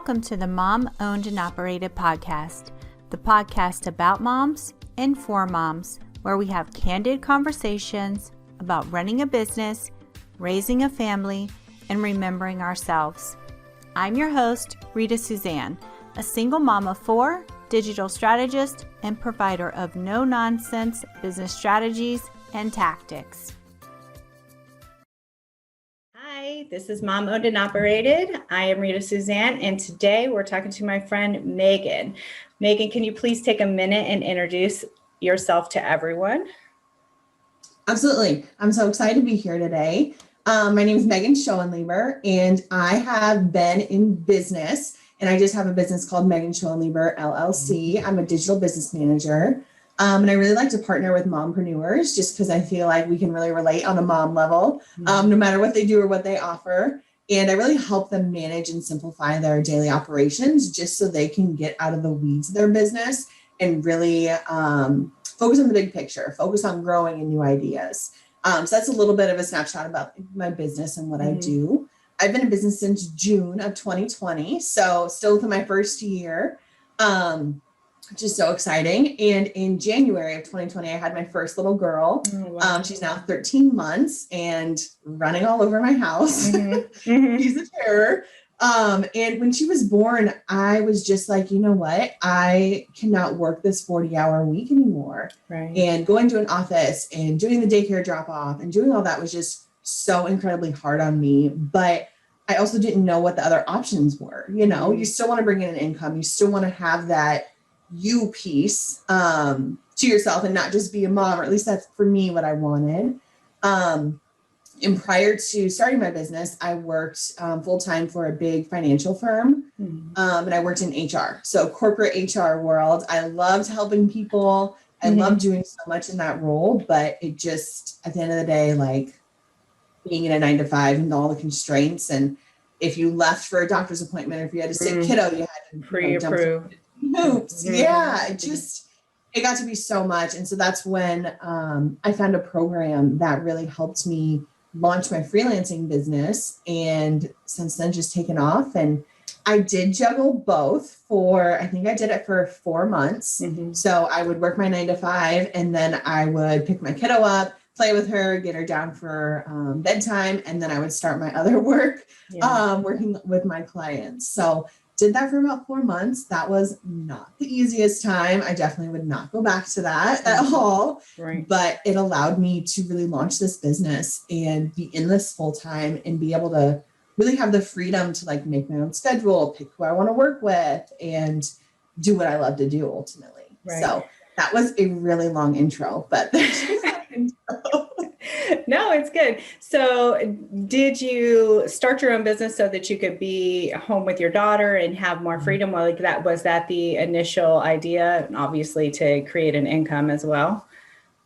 Welcome to the Mom Owned and Operated podcast, the podcast about moms and for moms, where we have candid conversations about running a business, raising a family, and remembering ourselves. I'm your host, Rita Suzanne, a single mom of four, digital strategist, and provider of no-nonsense business strategies and tactics. Hi, this is Mom Owned and Operated. I am Rita Suzanne, and today we're talking to my friend Megan. Megan, can you please take a minute and introduce yourself to everyone? Absolutely. I'm so excited to be here today. My name is Megan Schoenleber, and I have been in business, and I just have a business called Megan Schoenleber LLC. I'm a digital business manager, and I really like to partner with mompreneurs just because I feel like we can really relate on a mom level, no matter what they do or what they offer. And I really help them manage and simplify their daily operations just so they can get out of the weeds of their business and really focus on the big picture, focus on growing and new ideas. So that's a little bit of a snapshot about my business and what I do. I've been in business since June of 2020, so still within my first year, which is so exciting. And in January of 2020, I had my first little girl. Oh, wow. She's now 13 months and running all over my house. She's a terror. And when she was born, I was just like, you know what? I cannot work this 40-hour week anymore. Right. And going to an office and doing the daycare drop off and doing all that was just so incredibly hard on me. But I also didn't know what the other options were. You know, you still want to bring in an income. You still want to have that you piece to yourself and not just be a mom, or at least that's for me what I wanted. And prior to starting my business, I worked full-time for a big financial firm, and I worked in HR. So corporate HR world. I loved helping people. I loved doing so much in that role, but it just, at the end of the day, like being in a 9-to-5 and all the constraints. And if you left for a doctor's appointment, or if you had a sick kiddo, you had to pre-approve. Oops. Yeah, it got to be so much. And so that's when I found a program that really helped me launch my freelancing business. And since then, just taken off. And I did juggle both I think I did it for 4 months. So I would work my 9-to-5, and then I would pick my kiddo up, play with her, get her down for bedtime. And then I would start my other work, working with my clients. So did that for about 4 months. That was not the easiest time. I definitely would not go back to that at all. Right. But it allowed me to really launch this business and be in this full time and be able to really have the freedom to like make my own schedule, pick who I want to work with, and do what I love to do ultimately. Right. So that was a really long intro, but No, it's good. So did you start your own business so that you could be home with your daughter and have more freedom? Well, was that the initial idea? And obviously to create an income as well?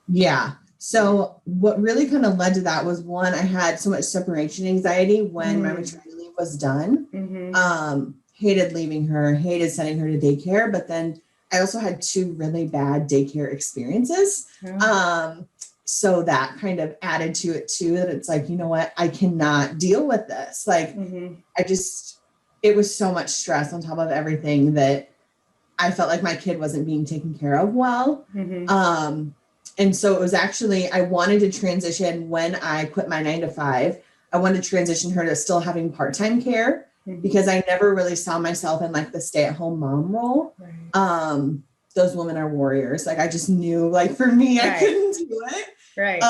Yeah. So what really kind of led to that was, one, I had so much separation anxiety when my maternity leave was done. Hated leaving her, hated sending her to daycare. But then I also had 2 really bad daycare experiences. So that kind of added to it too, that it's like, you know what, I cannot deal with this. Like, it was so much stress on top of everything that I felt like my kid wasn't being taken care of well. And so it was actually, I wanted to transition when I quit my 9-to-5. I wanted to transition her to still having part-time care because I never really saw myself in like the stay-at-home mom role. Right. Those women are warriors. Like I just knew, like for me, I couldn't do it. Right.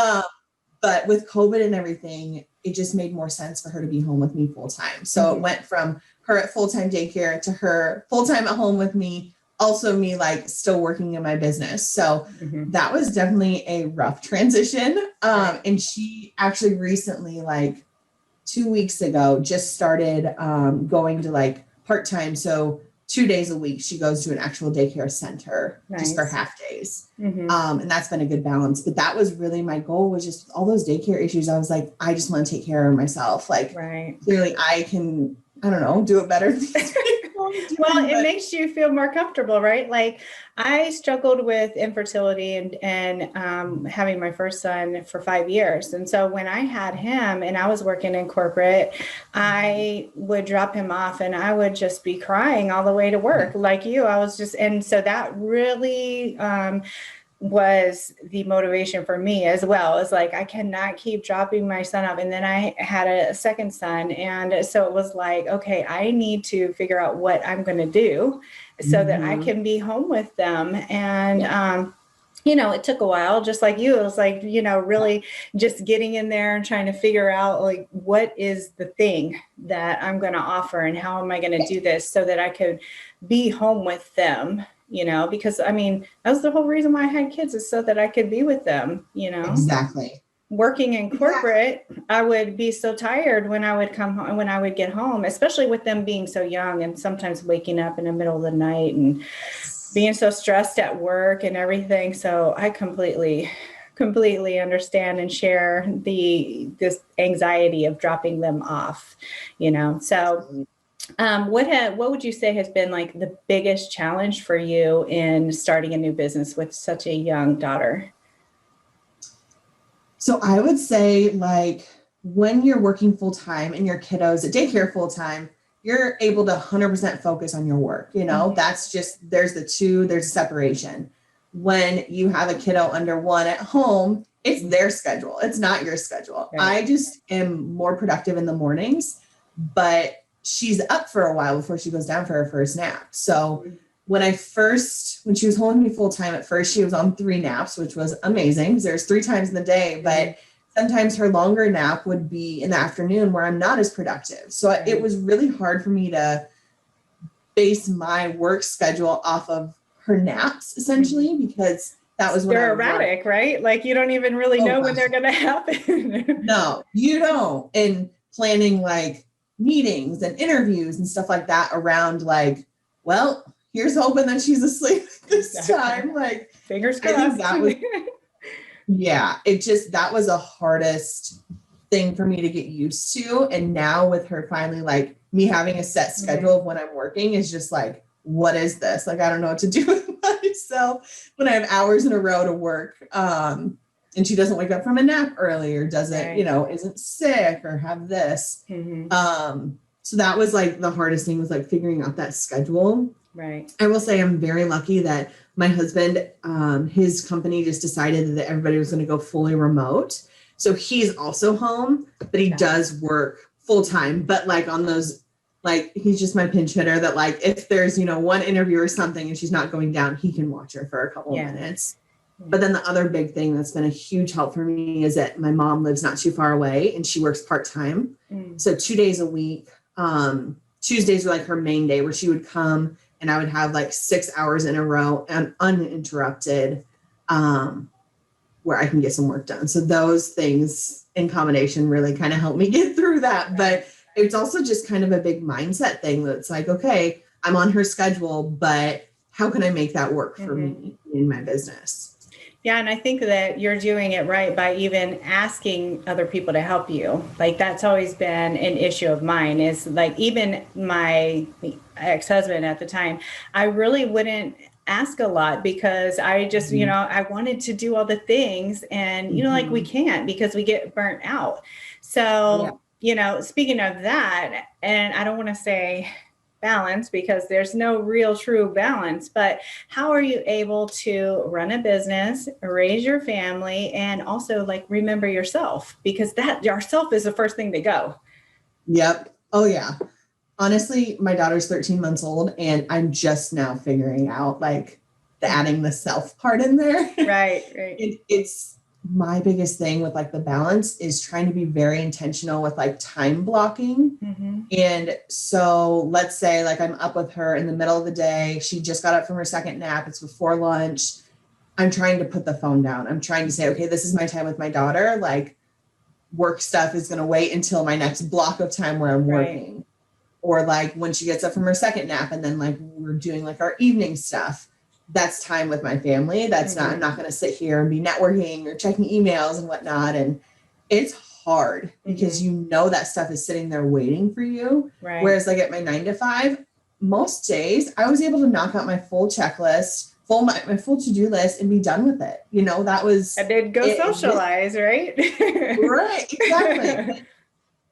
But with COVID and everything, it just made more sense for her to be home with me full time. So it went from her at full-time daycare to her full-time at home with me, also me like still working in my business. So that was definitely a rough transition. And she actually recently, like 2 weeks ago, just started going to like part-time. So 2 days a week, she goes to an actual daycare center just for half days. And that's been a good balance. But that was really my goal, was just all those daycare issues. I was like, I just want to take care of myself. Like clearly I'm I don't know, do it better than these people. Well, it makes you feel more comfortable, right? Like I struggled with infertility and having my first son for 5 years. And so when I had him and I was working in corporate, I would drop him off and I would just be crying all the way to work like you. And so that really, was the motivation for me as well. It's like, I cannot keep dropping my son off. And then I had a second son. And so it was like, okay, I need to figure out what I'm going to do so that I can be home with them. And, it took a while, just like you. It was like, really just getting in there and trying to figure out like, what is the thing that I'm going to offer and how am I going to do this so that I could be home with them, because that was the whole reason why I had kids, is so that I could be with them, Exactly. Working in corporate, I would be so tired when I would come home, when I would get home, especially with them being so young and sometimes waking up in the middle of the night and being so stressed at work and everything. So I completely understand and share this anxiety of dropping them off, so what would you say has been like the biggest challenge for you in starting a new business with such a young daughter? So I would say like when you're working full time and your kiddos at daycare full time, you're able to 100% focus on your work. That's just, there's a separation. When you have a kiddo under one at home, it's their schedule. It's not your schedule. Right. I just am more productive in the mornings, but she's up for a while before she goes down for her first nap. So when she was holding me full time at first, she was on 3 naps, which was amazing. There's 3 times in the day, but sometimes her longer nap would be in the afternoon where I'm not as productive. So it was really hard for me to base my work schedule off of her naps essentially, because that was when they're erratic, right? Like you don't even really know when they're going to happen. No, you don't. And planning like meetings and interviews and stuff like that around like, well, here's hoping that she's asleep this time. Like fingers crossed. That was, that was the hardest thing for me to get used to. And now with her finally, like me having a set schedule of when I'm working is just like, what is this? Like, I don't know what to do with myself when I have hours in a row to work. And she doesn't wake up from a nap early or doesn't, isn't sick or have this. So that was like the hardest thing was like figuring out that schedule. Right. I will say I'm very lucky that my husband, his company just decided that everybody was going to go fully remote. So he's also home, but he does work full time. But like on those, like he's just my pinch hitter that like if there's, one interview or something and she's not going down, he can watch her for a couple of minutes. But then the other big thing that's been a huge help for me is that my mom lives not too far away and she works part-time. So 2 days a week, Tuesdays were like her main day where she would come and I would have like 6 hours in a row and uninterrupted, where I can get some work done. So those things in combination really kind of help me get through that. But it's also just kind of a big mindset thing that's like, okay, I'm on her schedule, but how can I make that work for me in my business? Yeah. And I think that you're doing it right by even asking other people to help you. Like that's always been an issue of mine is like, even my ex-husband at the time, I really wouldn't ask a lot because I just, I wanted to do all the things and, like we can't because we get burnt out. So, speaking of that, and I don't want to say balance because there's no real true balance, but how are you able to run a business, raise your family, and also like remember yourself? Because that yourself is the first thing to go. Yep. Oh yeah. Honestly, my daughter's 13 months old and I'm just now figuring out like adding the self part in there. Right. It's my biggest thing with like the balance is trying to be very intentional with like time blocking. And so let's say like I'm up with her in the middle of the day. She just got up from her second nap. It's before lunch. I'm trying to put the phone down. I'm trying to say, okay, this is my time with my daughter. Like work stuff is going to wait until my next block of time where I'm working. Or like when she gets up from her second nap and then like we're doing like our evening stuff. That's time with my family. That's not, I'm not going to sit here and be networking or checking emails and whatnot. And it's hard because you know that stuff is sitting there waiting for you. Right. Whereas like at my 9 to 5, most days I was able to knock out my full checklist, my full to-do list and be done with it. You know, that was. And then go socialize, right? Right, exactly.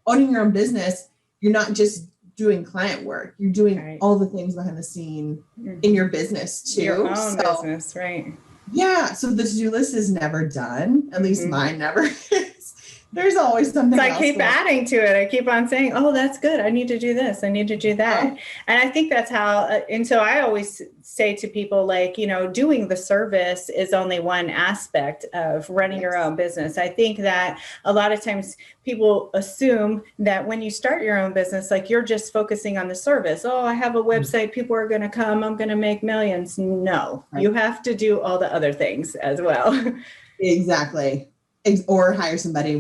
Owning your own business, you're not just doing client work. You're doing all the things behind the scene in your business too. Your own business, right. Yeah. So the to-do list is never done. At least mine never is. There's always something else. I keep adding to it. I keep on saying, oh, that's good. I need to do this. I need to do that. Oh. And I think that's how, and so I always say to people like, you know, doing the service is only one aspect of running your own business. I think that a lot of times people assume that when you start your own business, like you're just focusing on the service. Oh, I have a website. People are going to come. I'm going to make millions. No, you have to do all the other things as well. Exactly. Or hire somebody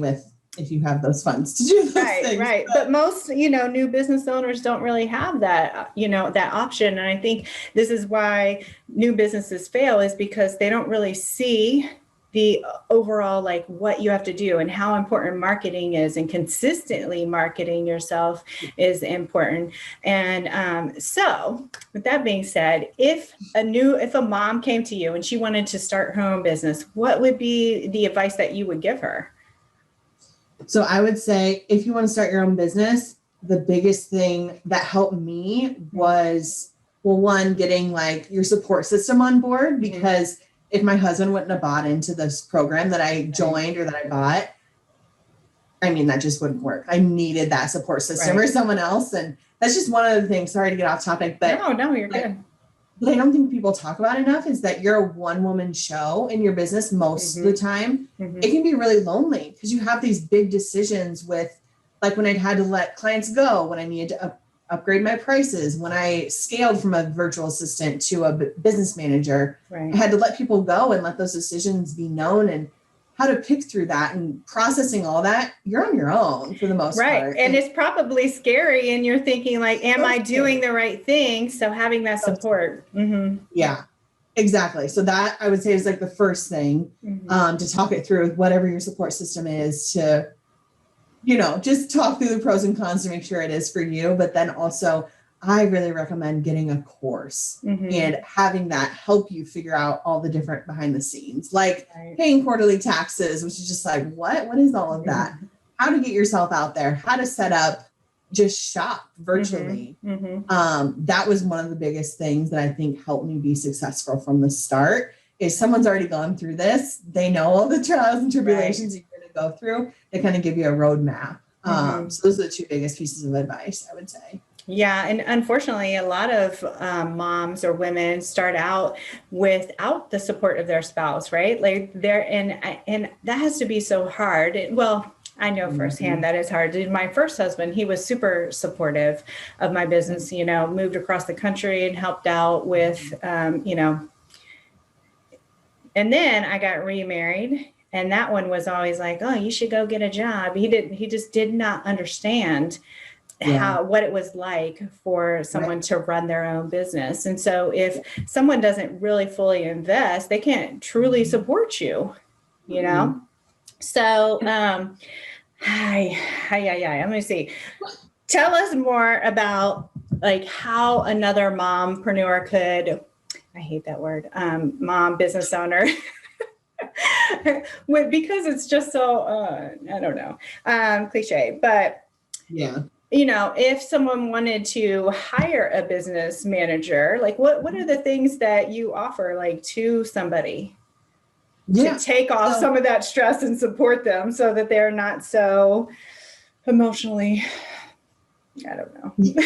if you have those funds to do those things. Right. But most, you know, new business owners don't really have that, you know, that option. And I think this is why new businesses fail, is because they don't really see the overall, like what you have to do and how important marketing is, and consistently marketing yourself is important. And so with that being said, if a mom came to you and she wanted to start her own business, what would be the advice that you would give her? So I would say, if you want to start your own business, the biggest thing that helped me was, well, one, getting like your support system on board, because if my husband wouldn't have bought into this program that I joined or that I bought, I mean, that just wouldn't work. I needed that support system or someone else. And that's just one of the things. Sorry to get off topic, but no, you're good. But I don't think people talk about enough is that you're a one-woman show in your business most of the time. It can be really lonely because you have these big decisions with, like when I had to let clients go, when I needed to upgrade my prices, when I scaled from a virtual assistant to a business manager, I had to let people go and let those decisions be known, and how to pick through that and processing all that. You're on your own for the most part. And it's probably scary. And you're thinking like, am I doing the right thing? So having that support. Yeah, exactly. So that I would say is like the first thing to talk it through with whatever your support system is, to, you know, just talk through the pros and cons to make sure it is for you. But then also, I really recommend getting a course and having that help you figure out all the different behind the scenes, like paying quarterly taxes, which is just like, what is all of that? How to get yourself out there, how to set up, just shop virtually. That was one of the biggest things that I think helped me be successful from the start, is someone's already gone through this. They know all the trials and tribulations you're going to go through. They kind of give you a roadmap. So those are the two biggest pieces of advice, I would say. Yeah. And unfortunately, a lot of moms or women start out without the support of their spouse, right? Like and that has to be so hard. Well, I know firsthand that is hard. My first husband, he was super supportive of my business, you know, moved across the country and helped out with, you know, and then I got remarried. And that one was always like, oh, you should go get a job. He just did not understand what it was like for someone to run their own business. And so if someone doesn't really fully invest, they can't truly support you, you know? So, let me see. Tell us more about like how another mompreneur could, I hate that word, mom business owner, because it's just so, I don't know, cliche, but you know, if someone wanted to hire a business manager, like what are the things that you offer like to somebody to take off some of that stress and support them so that they're not so emotionally, I don't know.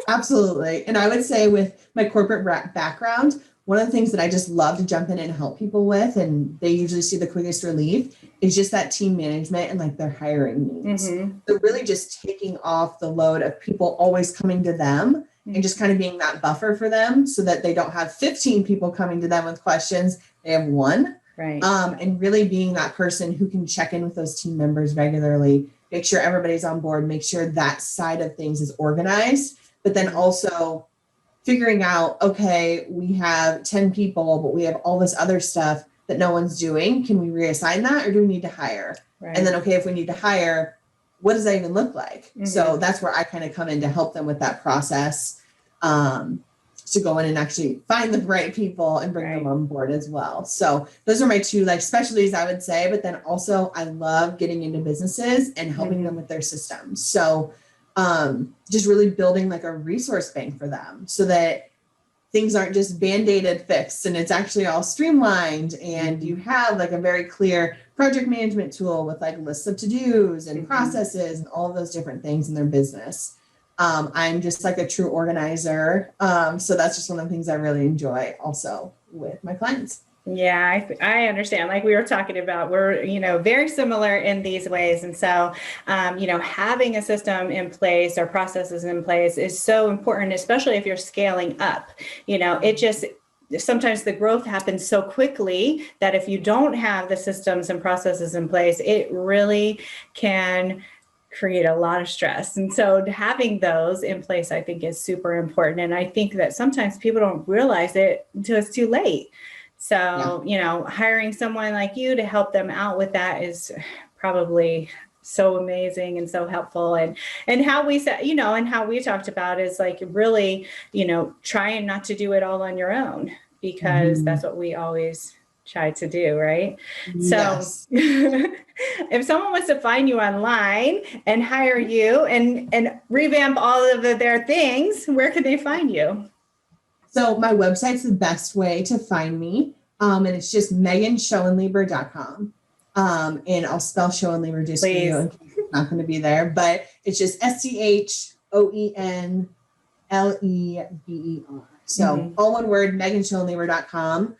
Absolutely. And I would say with my corporate background, one of the things that I just love to jump in and help people with, and they usually see the quickest relief, is just that team management and like their hiring needs. So really just taking off the load of people always coming to them and just kind of being that buffer for them so that they don't have 15 people coming to them with questions. They have one. And really being that person who can check in with those team members regularly, make sure everybody's on board, make sure that side of things is organized, but then also figuring out, okay, we have 10 people, but we have all this other stuff. that no one's doing? Can we reassign that, or do we need to hire? Right. And then, okay, if we need to hire, what does that even look like? So that's where I kind of come in to help them with that process, to go in and actually find the right people and bring them on board as well. So those are my two like specialties, I would say. But then also I love getting into businesses and helping them with their systems. So just really building like a resource bank for them so that things aren't just band-aided fixed and it's actually all streamlined, and you have like a very clear project management tool with like lists of to-dos and processes and all of those different things in their business. I'm just like a true organizer. So that's just one of the things I really enjoy also with my clients. Yeah, I understand. Like we were talking about, we're, very similar in these ways. And so, having a system in place or processes in place is so important, especially if you're scaling up. Sometimes the growth happens so quickly that if you don't have the systems and processes in place, it really can create a lot of stress. And so having those in place, I think, is super important. And I think that sometimes people don't realize it until it's too late. So, hiring someone like you to help them out with that is probably so amazing and so helpful. And how we said, and how we talked about is like really, trying not to do it all on your own, because that's what we always try to do, right? Yes. So if someone wants to find you online and hire you and revamp all of their things, where can they find you? So my website's the best way to find me. And it's just meganschoenleber.com. And I'll spell Schoenleber just for you in case it's not going to be there, but it's just SCHOENLEBER. So all one word, meganschoenleber.com.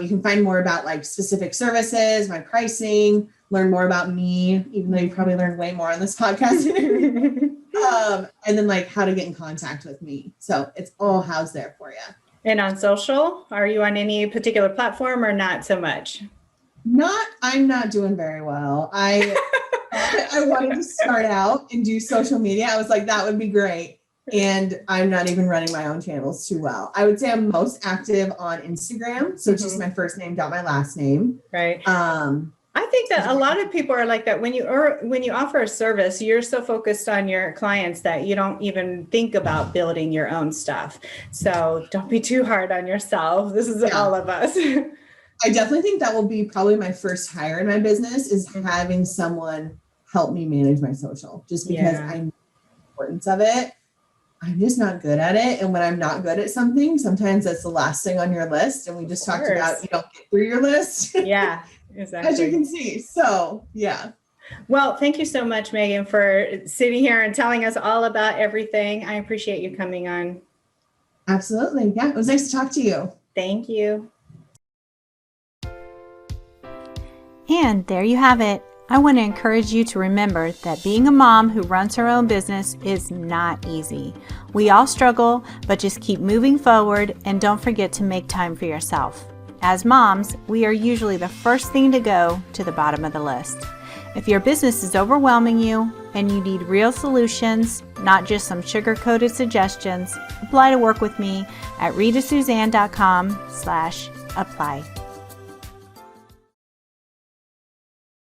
You can find more about like specific services, my pricing, learn more about me, even though you probably learned way more on this podcast. And then like how to get in contact with me. So it's all housed there for you. And on social, are you on any particular platform or not so much? I'm not doing very well. I wanted to start out and do social media. I was like, that would be great. And I'm not even running my own channels too well. I would say I'm most active on Instagram. So it's just my first name, my last name. Right. I think that a lot of people are like that. When you offer a service, you're so focused on your clients that you don't even think about building your own stuff. So don't be too hard on yourself. This is all of us. I definitely think that will be probably my first hire in my business, is having someone help me manage my social, just because I know the importance of it. I'm just not good at it. And when I'm not good at something, sometimes that's the last thing on your list. And we just talked about, you don't get through your list. Yeah, exactly. As you can see. So, yeah. Well, thank you so much, Megan, for sitting here and telling us all about everything. I appreciate you coming on. Absolutely. Yeah, it was nice to talk to you. Thank you. And there you have it. I want to encourage you to remember that being a mom who runs her own business is not easy. We all struggle, but just keep moving forward and don't forget to make time for yourself. As moms, we are usually the first thing to go to the bottom of the list. If your business is overwhelming you and you need real solutions, not just some sugar-coated suggestions, apply to work with me at ritasuzanne.com/apply.